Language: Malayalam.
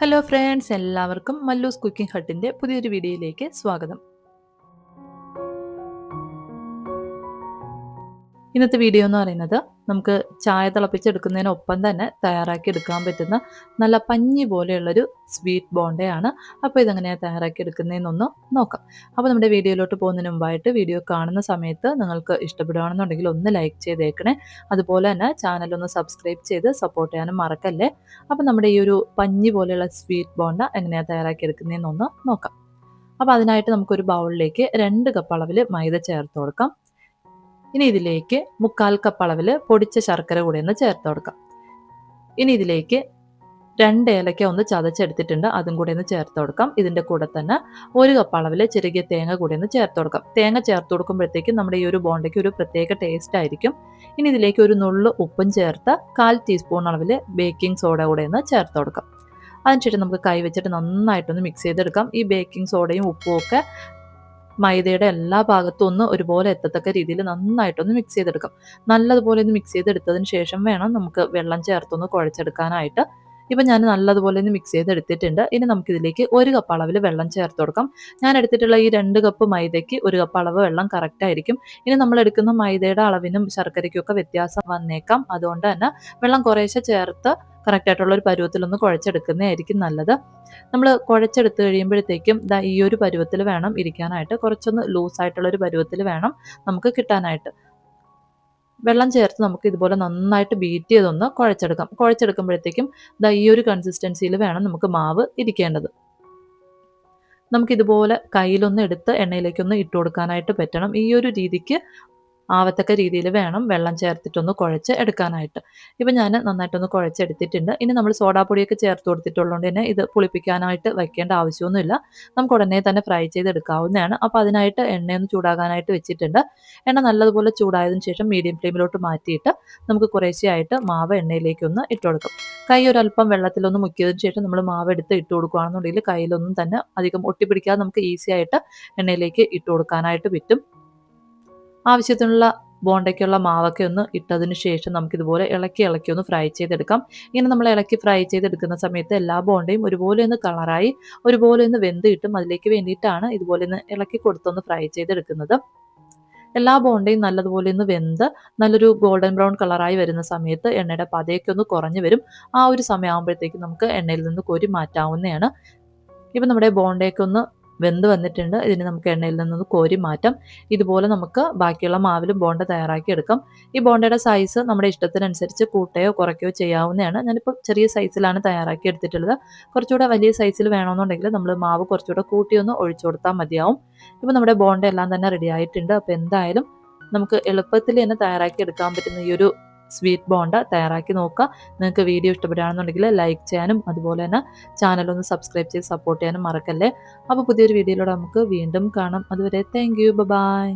ഹലോ ഫ്രണ്ട്സ്, എല്ലാവർക്കും മല്ലൂസ് കുക്കിംഗ് ഹട്ടിൻ്റെ പുതിയൊരു വീഡിയോയിലേക്ക് സ്വാഗതം. ഇന്നത്തെ വീഡിയോ എന്ന് പറയുന്നത് നമുക്ക് ചായ തിളപ്പിച്ചെടുക്കുന്നതിനൊപ്പം തന്നെ തയ്യാറാക്കി എടുക്കാൻ പറ്റുന്ന നല്ല പഞ്ഞി പോലെയുള്ളൊരു സ്വീറ്റ് ബോണ്ടയാണ്. അപ്പോൾ ഇതെങ്ങനെയാണ് തയ്യാറാക്കി എടുക്കുന്നതെന്നൊന്ന് നോക്കാം. അപ്പോൾ നമ്മുടെ വീഡിയോയിലോട്ട് പോകുന്നതിന് മുമ്പായിട്ട് വീഡിയോ കാണുന്ന സമയത്ത് നിങ്ങൾക്ക് ഇഷ്ടപ്പെടുകയാണെന്നുണ്ടെങ്കിൽ ഒന്ന് ലൈക്ക് ചെയ്തേക്കണേ. അതുപോലെ തന്നെ ചാനലൊന്ന് സബ്സ്ക്രൈബ് ചെയ്ത് സപ്പോർട്ട് ചെയ്യാനും മറക്കല്ലേ. അപ്പോൾ നമ്മുടെ ഈ ഒരു പഞ്ഞി പോലെയുള്ള സ്വീറ്റ് ബോണ്ട എങ്ങനെയാണ് തയ്യാറാക്കി എടുക്കുന്നതെന്നൊന്ന് നോക്കാം. അപ്പോൾ അതിനായിട്ട് നമുക്കൊരു ബൗളിലേക്ക് 2 കപ്പ് അളവിൽ മൈദ ചേർത്ത് കൊടുക്കാം. ഇനി ഇതിലേക്ക് 1/4 കപ്പ് അളവിൽ പൊടിച്ച ശർക്കര കൂടി ഒന്ന് ചേർത്ത് കൊടുക്കാം. ഇനി ഇതിലേക്ക് 2 ഏലക്ക ഒന്ന് ചതച്ചെടുത്തിട്ടുണ്ട്, അതും കൂടി ഒന്ന് ചേർത്ത് കൊടുക്കാം. ഇതിൻ്റെ കൂടെ തന്നെ 1 കപ്പ് അളവിൽ ചെറിയ തേങ്ങ കൂടി ഒന്ന് ചേർത്ത് കൊടുക്കാം. തേങ്ങ ചേർത്ത് കൊടുക്കുമ്പോഴത്തേക്കും നമ്മുടെ ഈ ഒരു ബോണ്ടയ്ക്ക് ഒരു പ്രത്യേക ടേസ്റ്റ് ആയിരിക്കും. ഇനി ഇതിലേക്ക് ഒരു നുള്ളു ഉപ്പും ചേർത്ത് 1/4 ടീസ്പൂൺ അളവിൽ ബേക്കിംഗ് സോഡ കൂടെ ഒന്ന് ചേർത്ത് കൊടുക്കാം. അതിനുശേഷം നമുക്ക് കൈ വെച്ചിട്ട് നന്നായിട്ടൊന്ന് മിക്സ് ചെയ്തെടുക്കാം. ഈ ബേക്കിംഗ് സോഡയും ഉപ്പും ഒക്കെ മൈദയുടെ എല്ലാ ഭാഗത്തും ഒന്ന് ഒരുപോലെ എത്തത്തക്ക രീതിയിൽ നന്നായിട്ടൊന്ന് മിക്സ് ചെയ്തെടുക്കാം. നല്ലതുപോലെ ഒന്ന് മിക്സ് ചെയ്തെടുത്തതിന് ശേഷം വേണം നമുക്ക് വെള്ളം ചേർത്തൊന്ന് കുഴച്ചെടുക്കാനായിട്ട്. ഇപ്പം ഞാൻ നല്ലതുപോലെ ഒന്ന് മിക്സ് ചെയ്തെടുത്തിട്ടുണ്ട്. ഇനി നമുക്കിതിലേക്ക് 1 കപ്പ് അളവിൽ വെള്ളം ചേർത്ത് കൊടുക്കാം. ഞാൻ എടുത്തിട്ടുള്ള ഈ 2 കപ്പ് മൈദയ്ക്ക് 1 കപ്പ് അളവ് വെള്ളം കറക്റ്റ് ആയിരിക്കും. ഇനി നമ്മൾ എടുക്കുന്ന മൈദയുടെ അളവിനും ശർക്കരയ്ക്കും ഒക്കെ വ്യത്യാസം വന്നേക്കാം. അതുകൊണ്ട് തന്നെ വെള്ളം കുറേശ്ശെ ചേർത്ത് കറക്റ്റായിട്ടുള്ള ഒരു പരുവത്തിലൊന്ന് കുഴച്ചെടുക്കുന്നതായിരിക്കും നല്ലത്. നമ്മൾ കുഴച്ചെടുത്ത് കഴിയുമ്പോഴത്തേക്കും ഈ ഒരു പരുവത്തിൽ വേണം ഇരിക്കാനായിട്ട്. കുറച്ചൊന്ന് ലൂസായിട്ടുള്ളൊരു പരുവത്തിൽ വേണം നമുക്ക് കിട്ടാനായിട്ട്. വെള്ളം ചേർത്ത് നമുക്ക് ഇതുപോലെ നന്നായിട്ട് ബീറ്റ് ചെയ്തൊന്ന് കുഴച്ചെടുക്കാം. കുഴച്ചെടുക്കുമ്പോഴത്തേക്കും ഈ ഒരു കൺസിസ്റ്റൻസിയിൽ വേണം നമുക്ക് മാവ് ഇരിക്കേണ്ടത്. നമുക്കിതുപോലെ കയ്യിലൊന്ന് എടുത്ത് എണ്ണയിലേക്കൊന്ന് ഇട്ട് കൊടുക്കാനായിട്ട് പറ്റണം. ഈ ഒരു രീതിക്ക് ആവത്തക്ക രീതിയിൽ വേണം വെള്ളം ചേർത്തിട്ടൊന്ന് കുഴച്ച് എടുക്കാനായിട്ട്. ഇപ്പം ഞാൻ നന്നായിട്ടൊന്ന് കുഴച്ചെടുത്തിട്ടുണ്ട്. ഇനി നമ്മൾ സോഡാപ്പൊടിയൊക്കെ ചേർത്ത് കൊടുത്തിട്ടുള്ളതുകൊണ്ട് തന്നെ ഇത് പുളിപ്പിക്കാനായിട്ട് വയ്ക്കേണ്ട ആവശ്യമൊന്നുമില്ല. നമുക്ക് ഉടനെ തന്നെ ഫ്രൈ ചെയ്തെടുക്കാവുന്നതാണ്. അപ്പോൾ അതിനായിട്ട് എണ്ണയൊന്ന് ചൂടാകാനായിട്ട് വെച്ചിട്ടുണ്ട്. എണ്ണ നല്ലതുപോലെ ചൂടായതിനു ശേഷം മീഡിയം ഫ്ലെയിമിലോട്ട് മാറ്റിയിട്ട് നമുക്ക് കുറേശ്ശെയായിട്ട് മാവ് എണ്ണയിലേക്കൊന്ന് ഇട്ട് കൊടുക്കും. കൈ ഒരല്പം വെള്ളത്തിലൊന്ന് മുക്കിയതിന് ശേഷം നമ്മൾ മാവ് എടുത്ത് ഇട്ട് കൊടുക്കുകയാണെന്നുണ്ടെങ്കിൽ കയ്യിലൊന്നും തന്നെ അധികം ഒട്ടിപ്പിടിക്കാതെ നമുക്ക് ഈസി ആയിട്ട് എണ്ണയിലേക്ക് ഇട്ട് കൊടുക്കാനായിട്ട് പറ്റും. ആവശ്യത്തിനുള്ള ബോണ്ടയ്ക്കുള്ള മാവൊക്കെ ഒന്ന് ഇട്ടതിന് ശേഷം നമുക്കിതുപോലെ ഇളക്കി ഒന്ന് ഫ്രൈ ചെയ്തെടുക്കാം. ഇങ്ങനെ നമ്മൾ ഇളക്കി ഫ്രൈ ചെയ്തെടുക്കുന്ന സമയത്ത് എല്ലാ ബോണ്ടയും ഒരുപോലെ ഒന്ന് കളറായി ഒരുപോലെ ഒന്ന് വെന്ത് കിട്ടും. അതിലേക്ക് വേണ്ടിയിട്ടാണ് ഇതുപോലെ ഒന്ന് ഇളക്കി കൊടുത്തൊന്ന് ഫ്രൈ ചെയ്തെടുക്കുന്നത്. എല്ലാ ബോണ്ടയും നല്ലതുപോലെ ഒന്ന് വെന്ത് നല്ലൊരു ഗോൾഡൻ ബ്രൗൺ കളറായി വരുന്ന സമയത്ത് എണ്ണയുടെ പതയൊക്കെ ഒന്ന് കുറഞ്ഞു വരും. ആ ഒരു സമയമാകുമ്പോഴത്തേക്കും നമുക്ക് എണ്ണയിൽ നിന്ന് കോരി മാറ്റാവുന്നതാണ്. ഇപ്പം നമ്മുടെ ബോണ്ടയൊക്കെ ഒന്ന് വെന്ത് വന്നിട്ടുണ്ട്. ഇതിന് നമുക്ക് എണ്ണയിൽ നിന്നൊന്ന് കോരി മാറ്റാം. ഇതുപോലെ നമുക്ക് ബാക്കിയുള്ള മാവിലും ബോണ്ട തയ്യാറാക്കി എടുക്കാം. ഈ ബോണ്ടയുടെ സൈസ് നമ്മുടെ ഇഷ്ടത്തിനനുസരിച്ച് കൂട്ടുകയോ കുറയ്ക്കുകയോ ചെയ്യാവുന്നതാണ്. ഞാനിപ്പോൾ ചെറിയ സൈസിലാണ് തയ്യാറാക്കി എടുത്തിട്ടുള്ളത്. കുറച്ചുകൂടെ വലിയ സൈസിൽ വേണമെന്നുണ്ടെങ്കിൽ നമ്മൾ മാവ് കുറച്ചുകൂടെ കൂട്ടിയൊന്ന് ഒഴിച്ചു കൊടുത്താൽ മതിയാവും. ഇപ്പോൾ നമ്മുടെ ബോണ്ട എല്ലാം തന്നെ റെഡി ആയിട്ടുണ്ട്. അപ്പോൾ എന്തായാലും നമുക്ക് എളുപ്പത്തിൽ തന്നെ തയ്യാറാക്കി എടുക്കാൻ പറ്റുന്ന ഈ ഒരു സ്വീറ്റ് ബോണ്ട തയ്യാറാക്കി നോക്കുക. നിങ്ങൾക്ക് വീഡിയോ ഇഷ്ടപ്പെടുകയാണെന്നുണ്ടെങ്കിൽ ലൈക്ക് ചെയ്യാനും അതുപോലെ തന്നെ ചാനലൊന്ന് സബ്സ്ക്രൈബ് ചെയ്ത് സപ്പോർട്ട് ചെയ്യാനും മറക്കല്ലേ. അപ്പോൾ പുതിയൊരു വീഡിയോയിലൂടെ നമുക്ക് വീണ്ടും കാണാം. അതുവരെ താങ്ക് യു, ബൈ.